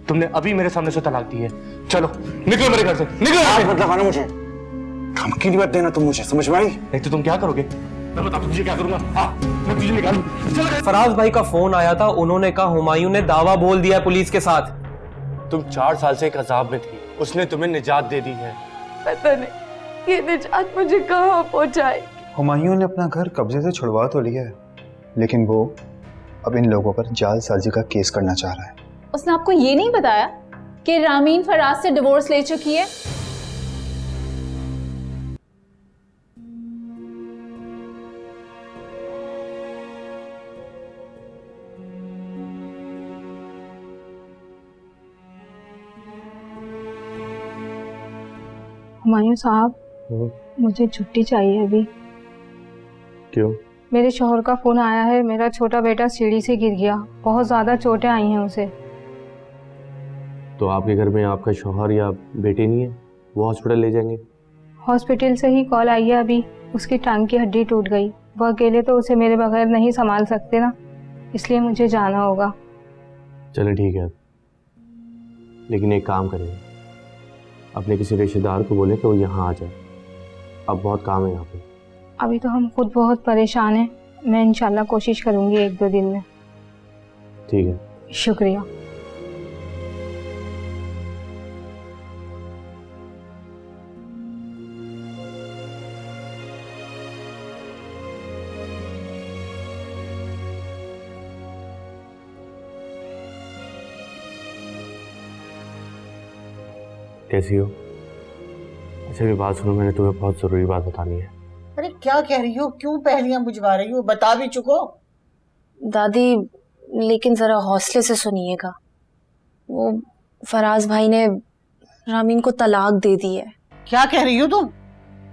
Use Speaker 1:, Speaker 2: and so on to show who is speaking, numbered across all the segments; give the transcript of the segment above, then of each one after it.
Speaker 1: तुमने अभी मेरे सामने से तलाक दी है। चलो निकलो मेरे घर से, निकलो।
Speaker 2: मत लगाना मुझे, धमकी नहीं मत देना तुम मुझे, समझ में आई?
Speaker 1: नहीं तो तुम क्या करोगे? मैं बता तुझे क्या करूंगा। हाँ, मैं तुझे निकालूं। चल।
Speaker 3: फराज भाई का फोन आया था, उन्होंने कहा हुमायूं ने दावा बोल दिया पुलिस के साथ।
Speaker 1: तुम 4 साल से एक अजाब में थी, उसने तुम्हें निजात दे दी है।
Speaker 4: पता नहीं ये निजात मुझे कहाँ पहुंचाए।
Speaker 5: हुमायूं ने अपना घर कब्जे से छुड़वा तो लिया है, लेकिन वो अब इन लोगों पर जालसाजी का केस करना चाह रहा है।
Speaker 6: उसने आपको ये नहीं बताया कि रामीन फराज से डिवोर्स ले चुकी है?
Speaker 4: हुमायूं साहब, मुझे छुट्टी चाहिए अभी।
Speaker 1: क्यों?
Speaker 4: मेरे शौहर का फोन आया है, मेरा छोटा बेटा सीढ़ी से गिर गया, बहुत ज्यादा चोटें आई हैं उसे।
Speaker 1: तो आपके घर में आपका शौहर या बेटी नहीं है? वो हॉस्पिटल ले जाएंगे।
Speaker 4: हॉस्पिटल से ही कॉल आई है अभी, उसकी टांग की हड्डी टूट गई। वो अकेले तो उसे मेरे बगैर नहीं संभाल सकते ना, इसलिए मुझे जाना होगा।
Speaker 1: चलो ठीक है, लेकिन एक काम करेंगे, अपने किसी रिश्तेदार को बोले कि वो यहाँ आ जाए। अब बहुत काम है यहाँ पे।
Speaker 4: अभी तो हम खुद बहुत परेशान हैं, मैं इंशाल्लाह कोशिश करूंगी 1-2 दिन में।
Speaker 1: ठीक है,
Speaker 4: शुक्रिया।
Speaker 1: कैसी हो? अच्छा भी बात सुनो, मैंने तुम्हें बहुत ज़रूरी बात बतानी है।
Speaker 7: अरे क्या कह रही हो? क्यों पहेलियां बुझवा रही हो? बता भी चुको।
Speaker 8: दादी, लेकिन जरा हौसले से सुनिएगा। वो फराज भाई ने रामीन को तलाक दे दी है।
Speaker 7: क्या कह रही हो तुम?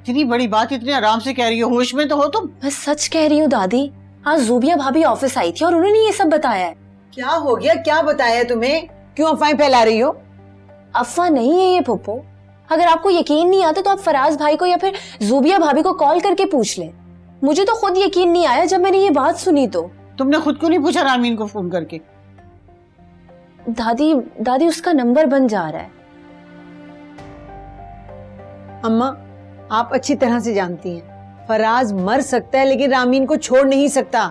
Speaker 7: इतनी बड़ी बात इतने आराम से कह रही हो, होश में तो हो तुम?
Speaker 8: मैं सच कह रही हूँ दादी, आज ज़ूबिया भाभी ऑफिस आई थी और उन्होंने ये सब बताया है।
Speaker 7: क्या हो गया? क्या बताया तुम्हें? क्यों अफवाहें फैला रही हो?
Speaker 8: अफवाह नहीं है ये फुप्पो। अगर आपको यकीन नहीं आता तो आप फराज भाई को या फिर ज़ूबिया भाभी को कॉल करके पूछ लें। मुझे तो खुद यकीन नहीं आया जब मैंने ये बात सुनी। तो
Speaker 7: तुमने खुद को नहीं पूछा रामीन को फोन करके?
Speaker 8: दादी उसका नंबर बन जा रहा है।
Speaker 7: अम्मा, आप अच्छी तरह से जानती हैं फराज मर सकता है लेकिन रामीन को छोड़ नहीं सकता।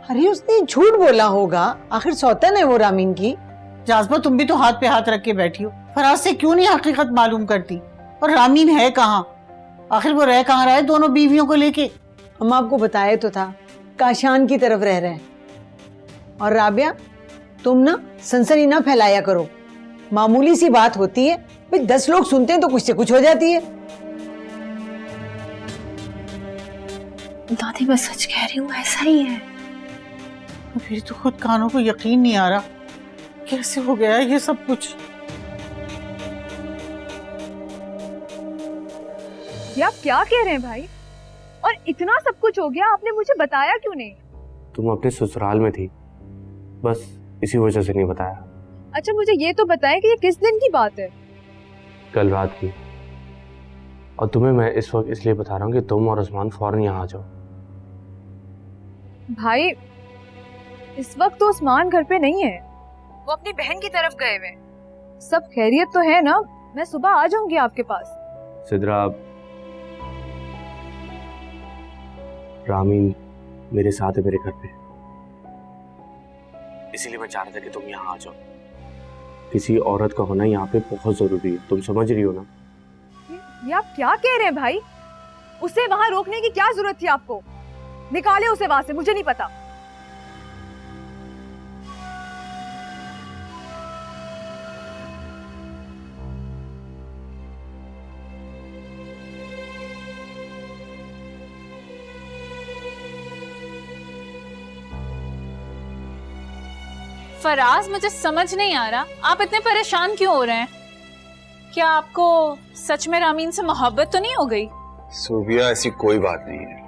Speaker 7: अरे उसने झूठ बोला होगा, आखिर सौतन है वो रामीन की। जाज़बा, तुम भी तो हाथ पे हाथ रख के बैठी हो। फराज से क्यों नहीं हकीकत मालूम करती? और रामीन है कहाँ? आखिर वो रह कहाँ रहा है दोनों बीवियों को लेके? हम आपको बताया तो था, काशान की तरफ रह रहे हैं। और राबिया, तुम ना सनसनी ना फैलाया करो। मामूली सी बात होती है, भाई 10 लोग सुनते हैं तो कुछ से कुछ हो जाती है।
Speaker 8: दादी मैं सच कह रही हूँ, ऐसा ही है।
Speaker 7: मेरी तो खुद कानों को यकीन नहीं आ रहा, कैसे हो गया ये सब कुछ?
Speaker 9: ये आप क्या कह रहे हैं भाई? और इतना सब कुछ हो गया, आपने मुझे बताया क्यों नहीं?
Speaker 1: तुम अपने ससुराल में थी, बस इसी वजह से नहीं बताया।
Speaker 9: अच्छा मुझे ये तो बताएं कि ये किस दिन की बात है?
Speaker 1: कल रात की। और तुम्हें मैं इस वक्त इसलिए बता रहा हूँ कि तुम और उस्मान फौरन यहाँ आ जाओ।
Speaker 9: भाई इस वक्त तो उस्मान घर पे नहीं है, वो अपनी बहन की तरफ गए हुए। सब खैरियत तो है ना? मैं सुबह आ जाऊंगी आपके पास।
Speaker 1: सिद्रा, रामीन मेरे साथ है मेरे घर पे, इसीलिए मैं चाह रहा था कि तुम यहाँ आ जाओ। किसी औरत का होना यहाँ पे बहुत जरूरी है, तुम समझ रही हो ना?
Speaker 9: ये आप क्या कह रहे हैं भाई? उसे वहां रोकने की क्या जरूरत थी आपको? निकाले उसे वहां से, मुझे नहीं पता।
Speaker 6: फराज, मुझे समझ नहीं आ रहा आप इतने परेशान क्यों हो रहे हैं? क्या आपको सच में रामीन से मोहब्बत तो नहीं हो गई?
Speaker 2: सूबिया, ऐसी कोई बात नहीं है।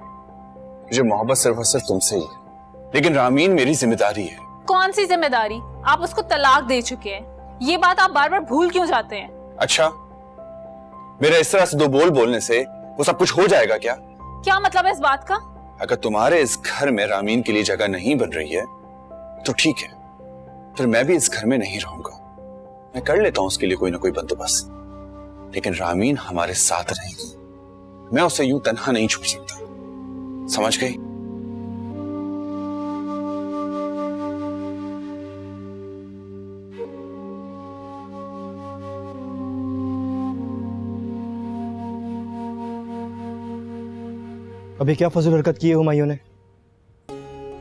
Speaker 2: मुझे मोहब्बत सिर्फ और सिर्फ तुमसे ही है, लेकिन रामीन मेरी जिम्मेदारी है।
Speaker 6: कौन सी जिम्मेदारी? आप उसको तलाक दे चुके हैं, ये बात आप बार बार भूल क्यों जाते हैं?
Speaker 2: अच्छा, मेरा इस तरह से 2 बोल बोलने से वो सब कुछ हो जाएगा क्या?
Speaker 6: क्या मतलब है इस बात का?
Speaker 2: अगर तुम्हारे इस घर में रामीन के लिए जगह नहीं बन रही है तो ठीक है, फिर मैं भी इस घर में नहीं रहूंगा। मैं कर लेता हूं उसके लिए कोई ना कोई बंदोबस्त, लेकिन रामीन हमारे साथ रहेगी। मैं उसे यूं तन्हा नहीं छोड़ सकता, समझ गई?
Speaker 10: अभी क्या फजूल हरकत की है हुमायूं ने?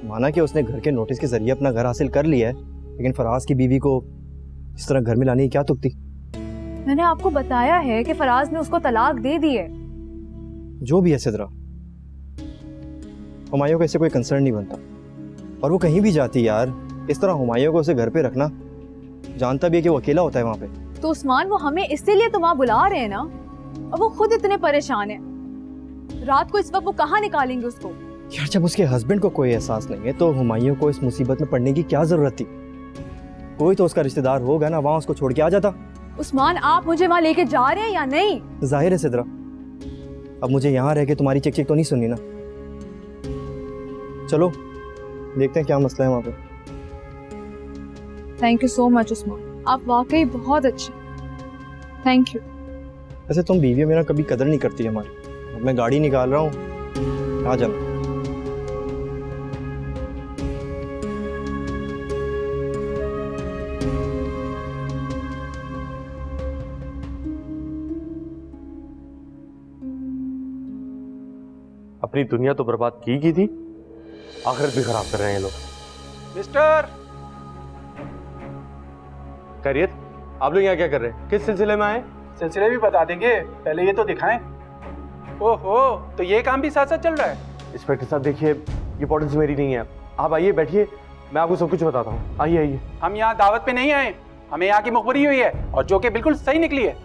Speaker 10: माना कि उसने घर के नोटिस के जरिए अपना घर हासिल कर लिया है, लेकिन फराज की बीवी को इस तरह घर में लाने की क्या तुक थी?
Speaker 9: मैंने आपको बताया है कि फराज ने उसको तलाक दे दी है।
Speaker 10: जो भी है सिद्रा, हुमायूं को इससे कोई कंसर्न नहीं बनता, और वो कहीं भी जाती यार, इस तरह हुमायूं को उसे घर पे रखना, जानता भी है कि वो अकेला होता है वहां पे।
Speaker 9: तो उस्मान वो हमें इसीलिए तो वहाँ बुला रहे हैं ना, और वो खुद इतने परेशान है। रात को इस वक्त वो कहाँ निकालेंगे उसको?
Speaker 10: यार जब उसके हस्बैंड को कोई एहसास नहीं है तो हुमायूं को इस मुसीबत में पड़ने की क्या जरूरत थी? कोई तो उसका रिश्तेदार होगा ना, वहां उसको छोड़ के आ जाता।
Speaker 9: उस्मान आप मुझे वहाँ लेके जा रहे हैं या नहीं?
Speaker 10: जाहिर है सिद्रा, अब मुझे यहाँ रह के तुम्हारी चिक चिक तो नहीं सुननी ना। चलो देखते हैं क्या मसला है वहाँ पे।
Speaker 9: Thank you so much Usman, आप वाकई बहुत अच्छे। Thank you.
Speaker 10: वैसे तुम बीवी मेरा कभी कदर नहीं करती हमारी। अब मैं गाड़ी निकाल रहा हूँ, आ जाना।
Speaker 1: अपनी दुनिया तो बर्बाद की थी, आखिरत भी खराब कर रहे हैं ये लोग।
Speaker 3: मिस्टर
Speaker 1: खैरियत, आप लोग यहाँ क्या कर रहे हैं? किस सिलसिले में आए?
Speaker 11: सिलसिले भी बता देंगे, पहले ये तो दिखाएं। ओहो, तो ये काम भी साथ साथ चल रहा है।
Speaker 1: इंस्पेक्टर साहब देखिए, ये पॉलिसी मेरी नहीं है। आप आइए, बैठिए, मैं आपको सब कुछ बताता हूँ। आइए आइए।
Speaker 11: हम यहाँ दावत पे नहीं आए, हमें यहाँ की मुखबरी हुई है, और जो कि बिल्कुल सही निकली है।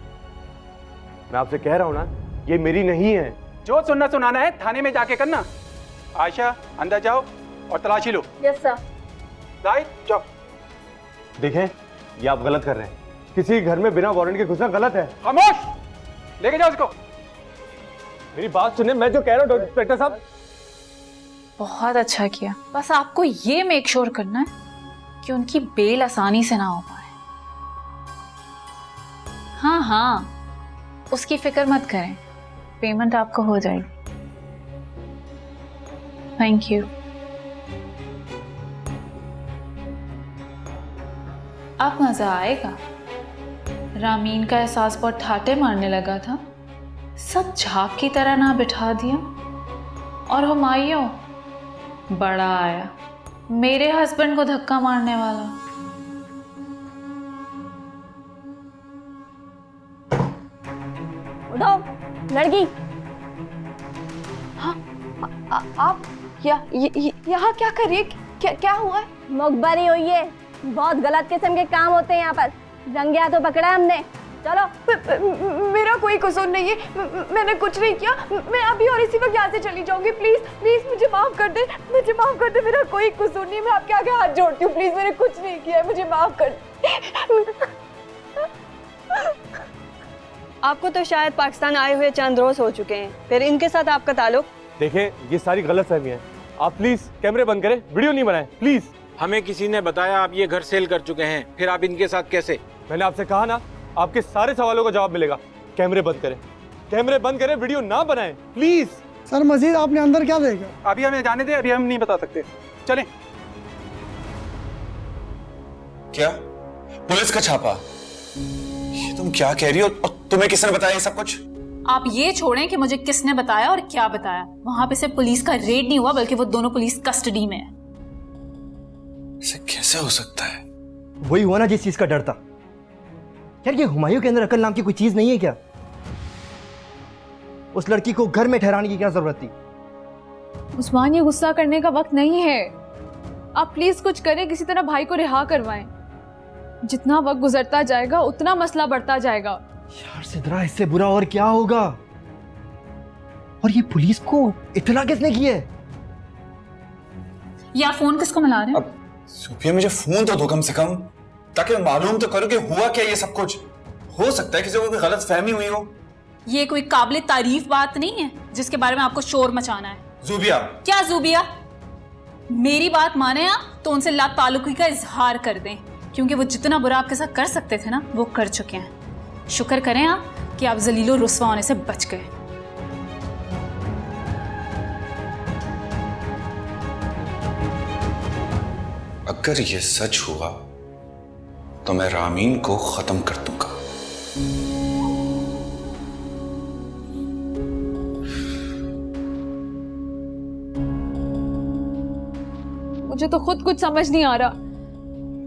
Speaker 1: मैं आपसे कह रहा हूँ ना, ये मेरी नहीं है।
Speaker 11: जो सुनना सुनाना है थाने में जाके करना। आयशा अंदर जाओ और तलाशी लो।
Speaker 9: Yes sir.
Speaker 11: जाहिद जाओ।
Speaker 1: देखें, ये आप गलत कर रहे हैं। किसी घर में बिना वारंट के घुसना गलत है।
Speaker 11: खामोश, लेके जाओ इसको।
Speaker 1: मेरी बात सुने, मैं जो कह रहा हूँ इंस्पेक्टर साहब।
Speaker 6: बहुत अच्छा किया, बस आपको ये मेक श्योर करना है कि उनकी बेल आसानी से ना हो पाए। हाँ हाँ, उसकी फिक्र मत करें, पेमेंट आपको हो जाएगी। Thank you. अब मजा आएगा। रामीन का एहसास बहुत ठाटे मारने लगा था, सब झाग की तरह ना बिठा दिया, और हुमायूं बड़ा आया, मेरे हस्बैंड को धक्का मारने वाला।
Speaker 8: उठाओ लड़की। हाँ आप यहाँ क्या कर रही है? क्या हुआ है?
Speaker 12: मुखबरी हुई है, बहुत गलत किस्म के काम होते हैं यहाँ पर। रंगे हाथों पकड़ा हमने। चलो।
Speaker 9: मेरा कोई कसूर नहीं है, मैंने कुछ नहीं किया। मैं अभी और इसी वक्त यहाँ से चली जाऊंगी। प्लीज प्लीज मुझे माफ कर दे, मुझे माफ कर दे। मेरा कोई कसूर नहीं है, मैं आपके आगे हाथ जोड़ती हूँ। प्लीज मैंने कुछ नहीं किया है, मुझे माफ कर दे।
Speaker 12: आपको तो शायद पाकिस्तान आए हुए चंद रोज हो चुके हैं, फिर इनके साथ आपका ताल्लुक?
Speaker 1: देखें, ये सारी गलत फहमियां हैं। आप प्लीज कैमरे बंद करें, वीडियो नहीं बनाएं प्लीज।
Speaker 13: हमें किसी ने बताया आप ये घर सेल कर चुके हैं, फिर आप इनके साथ कैसे?
Speaker 1: मैंने आपसे कहा ना, आपके सारे सवालों का जवाब मिलेगा। कैमरे बंद करें, कैमरे बंद करें, वीडियो ना बनाएं प्लीज।
Speaker 11: सर मजीद आपने अंदर क्या देखा? अभी हमें जाने दे, अभी हम नहीं बता सकते। चलें।
Speaker 2: क्या पुलिस का छापा? ये तुम क्या कह रही हो? और तुम्हें किसने बताया ये सब कुछ?
Speaker 6: आप ये छोड़ें कि मुझे किसने बताया और क्या बताया। वहां पे सिर्फ पुलिस का रेड नहीं हुआ, बल्कि वो दोनों पुलिस कस्टडी में है।
Speaker 2: ऐसे कैसे हो सकता है?
Speaker 10: वही हुआ ना जिस चीज का डर था। यार ये हुमायूं के अंदर अकल नाम की कोई चीज नहीं है क्या? उस लड़की को घर में ठहराने की क्या जरूरत थी?
Speaker 9: उस्मान, ये गुस्सा करने का वक्त नहीं है। आप प्लीज कुछ करें, किसी तरह भाई को रिहा करवाएं। जितना वक्त गुजरता जाएगा उतना मसला बढ़ता जाएगा।
Speaker 10: यार सिद्रा, इससे बुरा और क्या होगा? और ये पुलिस को इत्तला किसने की है?
Speaker 6: या फोन किसको मिला रहे हैं?
Speaker 2: अब सुफिया मुझे फोन तो दो कम से कम, ताकि मैं मालूम तो करूं कि हुआ क्या ये सब कुछ। हो सकता है किसी को कोई गलत फहमी हुई हो।
Speaker 6: ये कोई काबिल तारीफ बात नहीं है जिसके बारे में आपको शोर मचाना है।
Speaker 2: ज़ुबिया।
Speaker 6: क्या ज़ुबिया? मेरी बात माने आप तो उनसे ला ताल्लुकी का इजहार कर दें। क्योंकि वो जितना बुरा आपके साथ कर सकते थे ना, वो कर चुके हैं। शुक्र करें आप कि आप जलीलो रुस्वा होने से बच गए।
Speaker 2: अगर ये सच हुआ तो मैं रामीन को खत्म कर दूंगा।
Speaker 9: मुझे तो खुद कुछ समझ नहीं आ रहा।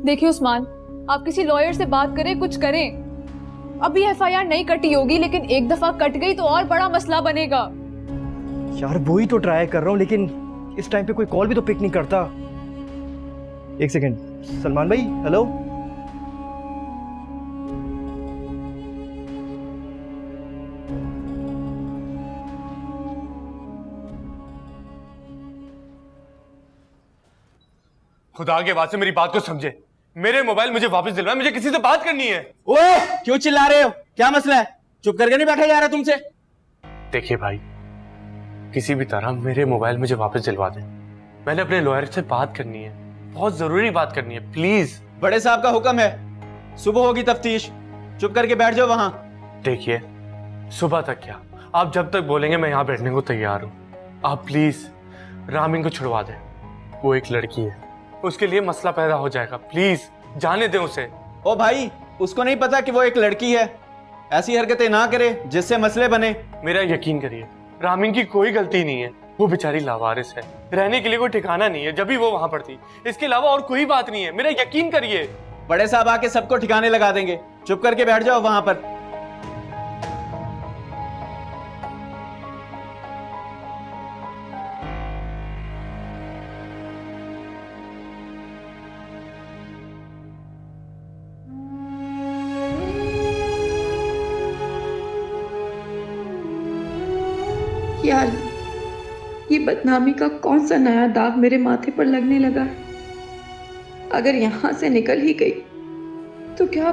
Speaker 9: देखिए उस्मान, आप किसी लॉयर से बात करें, कुछ करें। अभी एफआईआर नहीं कटी होगी, लेकिन एक दफा कट गई तो और बड़ा मसला बनेगा।
Speaker 10: यार वही तो ट्राई कर रहा हूँ, लेकिन इस टाइम पे कोई कॉल भी तो पिक नहीं करता। एक सेकेंड, सलमान भाई, हेलो।
Speaker 3: खुदा के वास्ते मेरी बात को समझे, मेरे मोबाइल मुझे वापस दिलवाए, मुझे किसी से बात करनी है।
Speaker 13: ओए, क्यों चिल्ला रहे हो? क्या मसला है? चुप करके नहीं बैठा जा रहा तुमसे?
Speaker 1: देखिए भाई, किसी भी तरह मेरे मोबाइल मुझे वापस दिलवा दें। मैंने अपने लॉयर से बात करनी है, बहुत जरूरी बात करनी है, प्लीज।
Speaker 13: बड़े साहब का हुक्म है, सुबह होगी तफ्तीश, चुप करके बैठ जाओ वहां।
Speaker 1: देखिए, सुबह तक क्या, आप जब तक बोलेंगे मैं यहाँ बैठने को तैयार हूँ। आप प्लीज रामीन को छुड़वा दें, वो एक लड़की है, उसके लिए मसला पैदा हो जाएगा, प्लीज जाने दें उसे।
Speaker 13: ओ भाई, उसको नहीं पता कि वो एक लड़की है? ऐसी हरकतें ना करे जिससे मसले बने।
Speaker 1: मेरा यकीन करिए, रामीन की कोई गलती नहीं है, वो बेचारी लावारिस है, रहने के लिए कोई ठिकाना नहीं है जब भी वो वहां पर थी, इसके अलावा और कोई बात नहीं है, मेरा यकीन करिए।
Speaker 13: बड़े साहब आके सबको ठिकाने लगा देंगे, चुप करके बैठ जाओ वहां पर।
Speaker 9: यार, ये बदनामी का कौन सा नया दाग मेरे माथे पर लगने लगा है? अगर यहाँ से निकल ही गई तो क्या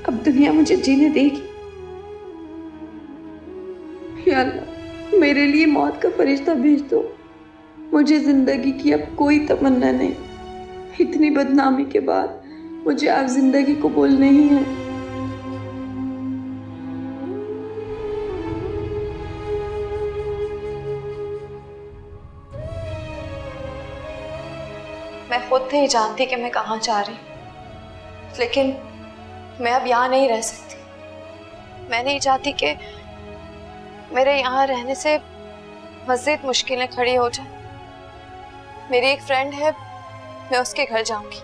Speaker 9: अब दुनिया मुझे जीने देगी? या अल्लाह, मेरे लिए मौत का फरिश्ता भेज दो। मुझे जिंदगी की अब कोई तमन्ना नहीं। इतनी बदनामी के बाद मुझे अब जिंदगी कबूल नहीं है।
Speaker 14: मैं खुद नहीं जानती कि मैं कहाँ जा रही, लेकिन मैं अब यहाँ नहीं रह सकती। मैं नहीं चाहती कि मेरे यहाँ रहने से मज़ीद मुश्किलें खड़ी हो जाए। मेरी एक फ्रेंड है, मैं उसके घर जाऊंगी,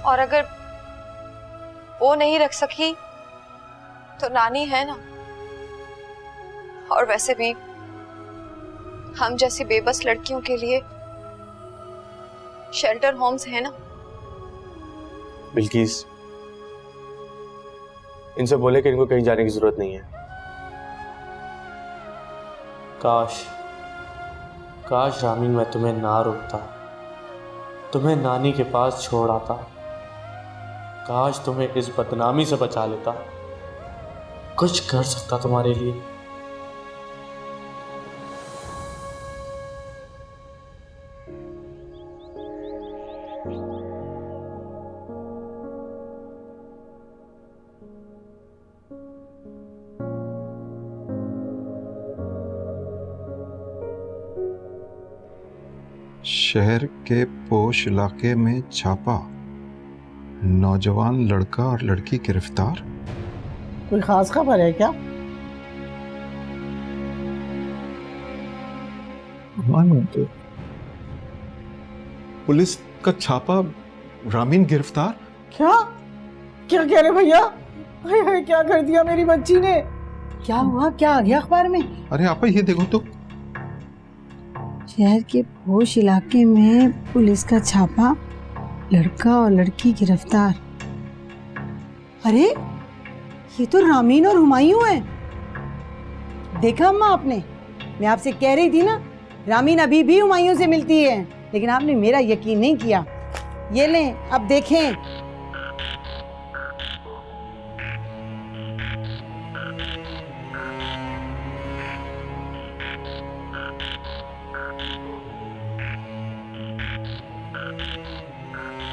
Speaker 14: और अगर वो नहीं रख सकी तो नानी है ना, और वैसे भी हम जैसी बेबस लड़कियों के लिए शेल्टर होम्स है ना।
Speaker 1: बिल्किस, इनसे बोले कि इनको कहीं जाने की जरूरत नहीं है। काश रामीन मैं तुम्हें ना रोकता, तुम्हें नानी के पास छोड़ आता, काश तुम्हें इस बदनामी से बचा लेता, कुछ कर सकता तुम्हारे लिए।
Speaker 15: शहर के पोश इलाके में छापा, नौजवान लड़का और लड़की गिरफ्तार।
Speaker 7: कोई खास खबर है क्या?
Speaker 15: पुलिस का छापा, रामीन गिरफ्तार।
Speaker 7: क्या क्या कह रहे भैया? हाय हाय, क्या कर दिया मेरी बच्ची ने? क्या हुआ? क्या आ गया अखबार में?
Speaker 15: अरे आपा ये देखो तो,
Speaker 7: शहर के पोश इलाके में पुलिस का छापा, लड़का और लड़की गिरफ्तार। अरे ये तो रामीन और हुमायूं हैं। देखा अम्मा आपने, मैं आपसे कह रही थी ना, रामीन अभी भी हुमायूं से मिलती है, लेकिन आपने मेरा यकीन नहीं किया। ये लें, अब देखें।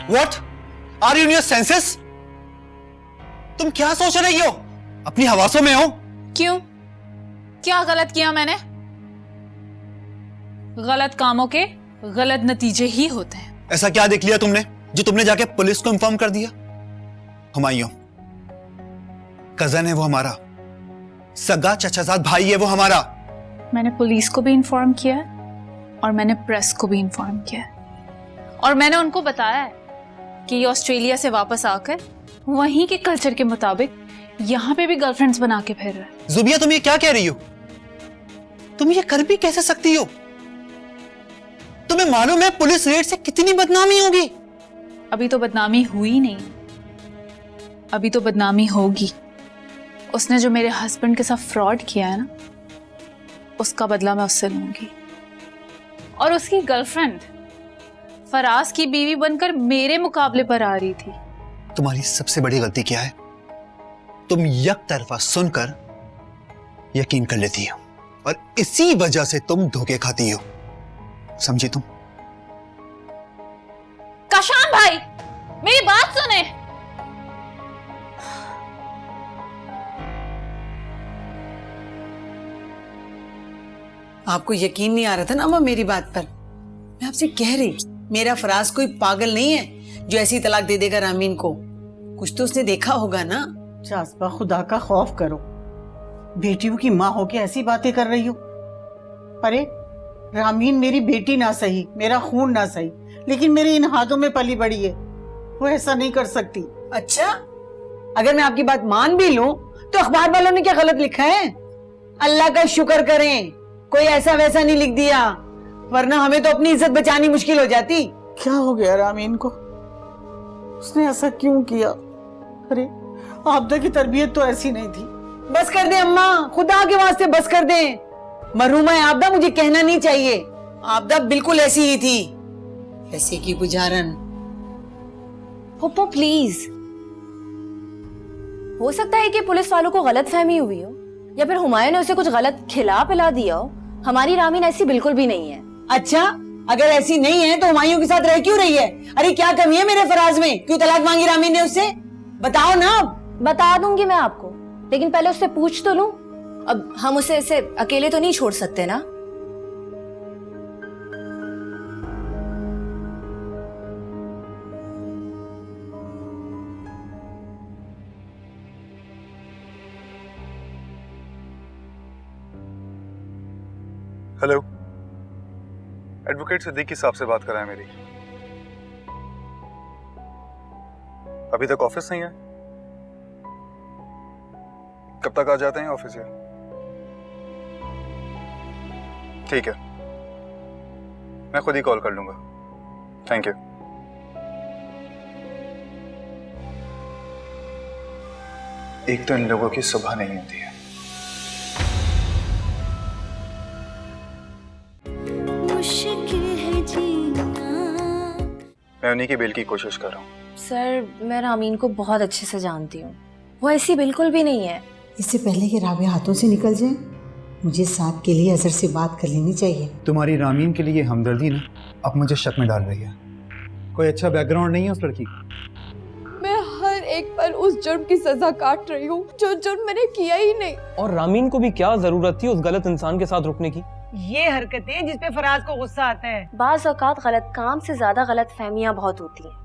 Speaker 13: What?
Speaker 16: Are you in your senses? तुम क्या सोच रही हो? अपनी हवासों में हो?
Speaker 6: क्यों? क्या गलत किया मैंने? गलत कामों के गलत नतीजे ही होते हैं।
Speaker 16: ऐसा क्या देख लिया तुमने जो तुमने जाके पुलिस को इन्फॉर्म कर दिया? हुमायूं कजन है वो हमारा, सगा चचाजाद भाई है वो हमारा।
Speaker 6: मैंने पुलिस को भी इन्फॉर्म किया है और मैंने प्रेस को भी इन्फॉर्म किया है और मैंने उनको बताया है कि ये ऑस्ट्रेलिया से वापस आकर वहीं के कल्चर के मुताबिक यहाँ पे भी गर्लफ्रेंड्स बना के फिर रहा है।
Speaker 16: जुबिया तुम ये क्या कह रही हो? तुम ये कर भी कैसे सकती हो? तुम्हें मालूम है पुलिस रेड से कितनी बदनामी होगी?
Speaker 6: अभी तो बदनामी हुई नहीं, अभी तो बदनामी होगी। उसने जो मेरे हस्बैंड के साथ फ्रॉड किया है ना, उसका बदला मैं उससे लूंगी। और उसकी गर्लफ्रेंड फराज की बीवी बनकर मेरे मुकाबले पर आ रही थी।
Speaker 16: तुम्हारी सबसे बड़ी गलती क्या है? तुम एक तरफा सुनकर यकीन कर लेती हो और इसी वजह से तुम धोखे खाती हो, समझी तुम?
Speaker 6: काशान भाई मेरी बात सुने।
Speaker 7: आपको यकीन नहीं आ रहा था ना अम्मा मेरी बात पर? मैं आपसे कह रही, मेरा फराज कोई पागल नहीं है जो ऐसी तलाक दे देगा रामीन को। कुछ तो उसने देखा होगा ना।
Speaker 17: जाज़बा खुदा का खौफ करो, बेटियों की माँ होके ऐसी बातें कर रही हो। अरे रामीन मेरी बेटी ना सही, मेरा खून ना सही, लेकिन मेरे इन हाथों में पली बड़ी है, वो ऐसा नहीं कर सकती।
Speaker 7: अच्छा, अगर मैं आपकी बात मान भी लूं तो अखबार वालों ने क्या गलत लिखा है? अल्लाह का शुक्र करें कोई ऐसा वैसा नहीं लिख दिया, वरना हमें तो अपनी इज्जत बचानी मुश्किल हो जाती।
Speaker 17: क्या हो गया रामीन को? उसने ऐसा क्यों किया? अरे आबदा की तरबियत तो ऐसी नहीं थी।
Speaker 7: बस कर दे अम्मा, खुदा के वास्ते बस कर दे। मरहुमा आबदा मुझे कहना नहीं चाहिए, आबदा बिल्कुल ऐसी ही थी, ऐसे की गुजारन।
Speaker 8: पप्पा प्लीज, हो सकता है कि पुलिस वालों को गलत फहमी हुई हो या फिर हुमायूं ने उसे कुछ गलत खिला पिला दिया हो। हमारी रामीन ऐसी बिल्कुल भी नहीं है।
Speaker 7: अच्छा, अगर ऐसी नहीं है तो हुमायूं के साथ रह क्यों रही है? अरे क्या कमी है मेरे फराज में? क्यों तलाक मांगी रामीन ने उससे? बताओ ना।
Speaker 8: बता दूंगी मैं आपको, लेकिन पहले उससे पूछ तो लूं। अब हम उसे ऐसे अकेले तो नहीं छोड़ सकते ना।
Speaker 15: हेलो, एडवोकेट सिद्दीकी साहब से बात कराएं मेरी। अभी तक ऑफिस नहीं है? कब तक आ जाते हैं ऑफिस? से ठीक है, मैं खुद ही कॉल कर लूंगा। Thank you. एक तो इन लोगों की सुबह नहीं होती है। मैं उन्हीं की बेल की कोशिश कर रहा हूँ।
Speaker 8: सर, मैं रामीन को बहुत अच्छे से जानती हूँ, वो ऐसी बिल्कुल भी नहीं है।
Speaker 17: इससे पहले कि राबिया हाथों से निकल जाए, मुझे साहब के लिए अजहर से बात कर लेनी चाहिए।
Speaker 5: तुम्हारी रामीन के लिए हमदर्दी ना अब मुझे शक में डाल रही है। कोई अच्छा बैकग्राउंड नहीं है उस लड़की का।
Speaker 9: मैं हर एक पल उस जुर्म की सजा काट रही हूँ जो जुर्म मैंने किया ही नहीं।
Speaker 18: और रामीन को भी क्या जरूरत थी उस गलत इंसान के साथ रुकने की?
Speaker 7: ये हरकतें जिस पे फराज को गुस्सा आता है।
Speaker 8: बाज़ औक़ात गलत काम से ज्यादा गलत फहमियां बहुत होती हैं।